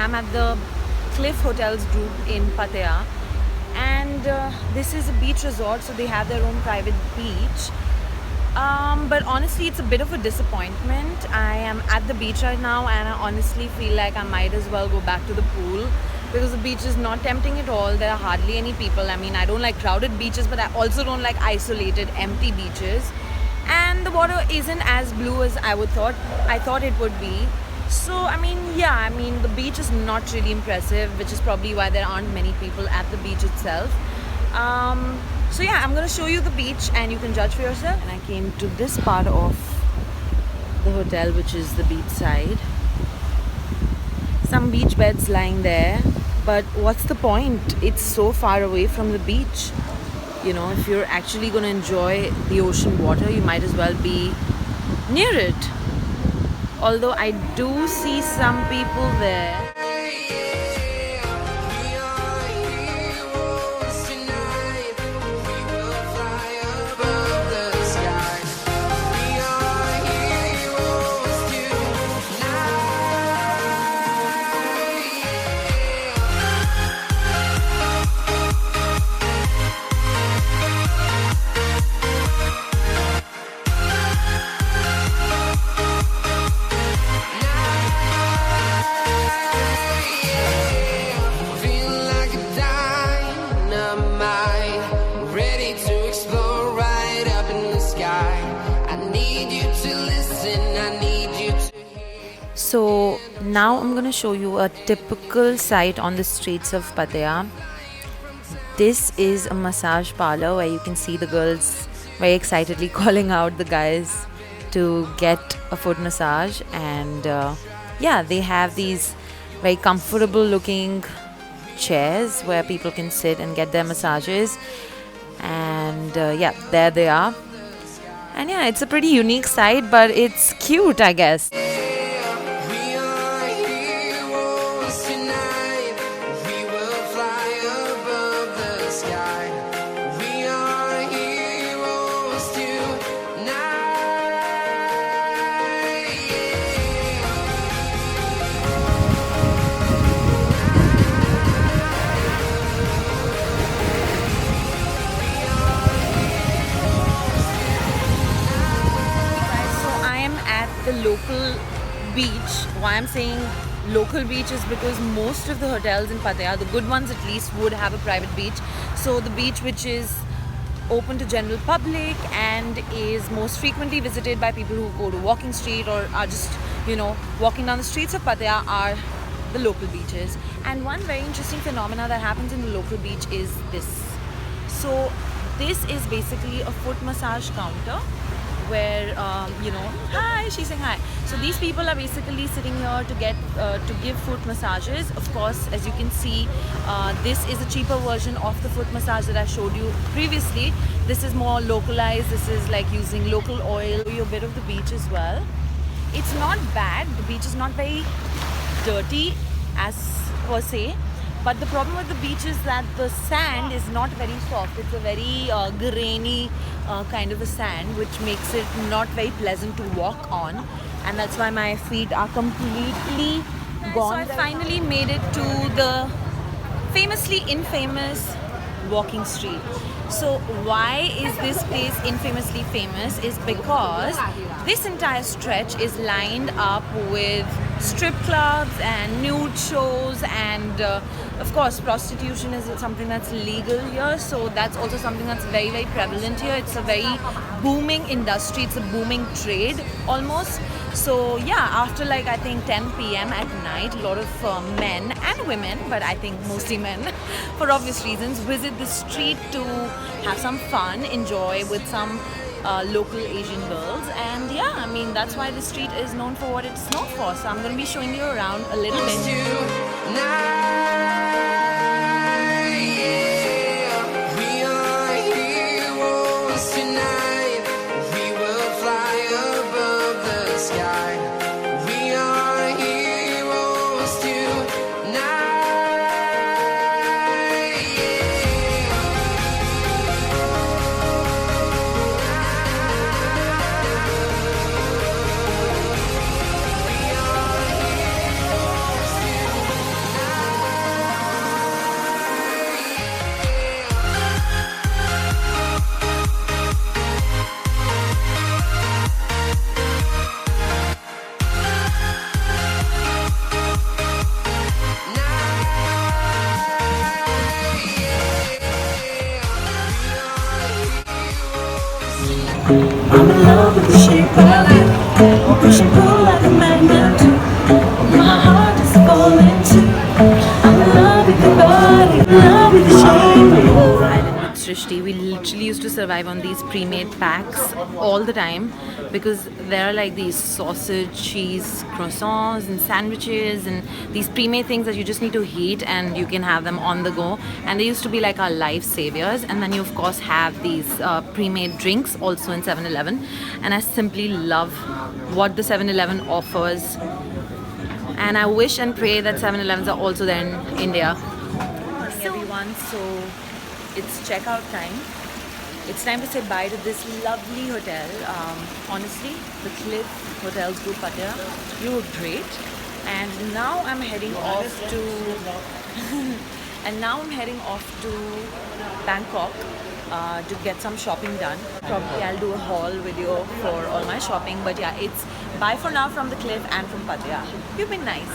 am at the Cliff Hotels group in Pattaya, and this is a beach resort, so they have their own private beach. But honestly, it's a bit of a disappointment. I am at the beach right now, and I honestly feel like I might as well go back to the pool because the beach is not tempting at all. There are hardly any people. I mean, I don't like crowded beaches, but I also don't like isolated, empty beaches. And the water isn't as blue as I thought it would be. So I mean, yeah, I mean the beach is not really impressive, which is probably why there aren't many people at the beach itself. So yeah, I'm gonna show you the beach and you can judge for yourself. And I came to this part of the hotel, which is the beach side. Some beach beds lying there, but what's the point? It's so far away from the beach. You know, if you're actually gonna enjoy the ocean water, you might as well be near it. Although I do see some people there. So now I'm going to show you a typical sight on the streets of Pattaya. This is a massage parlor where you can see the girls very excitedly calling out the guys to get a foot massage. And yeah, they have these very comfortable looking chairs where people can sit and get their massages. And yeah, there they are. And yeah, it's a pretty unique sight, but it's cute, I guess. The local beach. Why I'm saying local beach is because most of the hotels in Pattaya, the good ones at least, would have a private beach. So the beach which is open to general public and is most frequently visited by people who go to walking street or are just, you know, walking down the streets of Pattaya are the local beaches. And one very interesting phenomena that happens in the local beach is this. So this is basically a foot massage counter where you know, hi, she's saying hi. So these people are basically sitting here to give foot massages. Of course, as you can see, this is a cheaper version of the foot massage that I showed you previously. This is more localized. This is like using local oil. Show you a bit of the beach as well. It's not bad. The beach is not very dirty as per se. But the problem with the beach is that the sand is not very soft. It's a very grainy kind of a sand, which makes it not very pleasant to walk on. And that's why my feet are completely gone. So I finally made it to the famously infamous walking street. So why is this place infamously famous is because this entire stretch is lined up with strip clubs and nude shows, and of course prostitution is something that's legal here, so that's also something that's very, very prevalent here. It's a very booming industry, it's a booming trade almost. So yeah, after like I think 10 p.m. at night, a lot of men and women, but I think mostly men for obvious reasons, visit the street to have some fun, enjoy with some local Asian girls. And yeah, I mean that's why the street is known for what it's known for. So I'm going to be showing you around a little bit. Srishti, we literally used to survive on these pre-made packs all the time because there are like these sausage, cheese, croissants and sandwiches and these pre-made things that you just need to heat and you can have them on the go. And they used to be like our life saviors. And then you of course have these pre-made drinks also in 7-Eleven. And I simply love what the 7-Eleven offers. And I wish and pray that 7-Elevens are also there in India. Everyone, so it's checkout time. It's time to say bye to this lovely hotel. Honestly, the Cliff Hotels Group Pattaya, you were great. And now I'm heading off to Bangkok to get some shopping done. Probably I'll do a haul video for all my shopping. But yeah, it's bye for now from the Cliff and from Pattaya. You've been nice.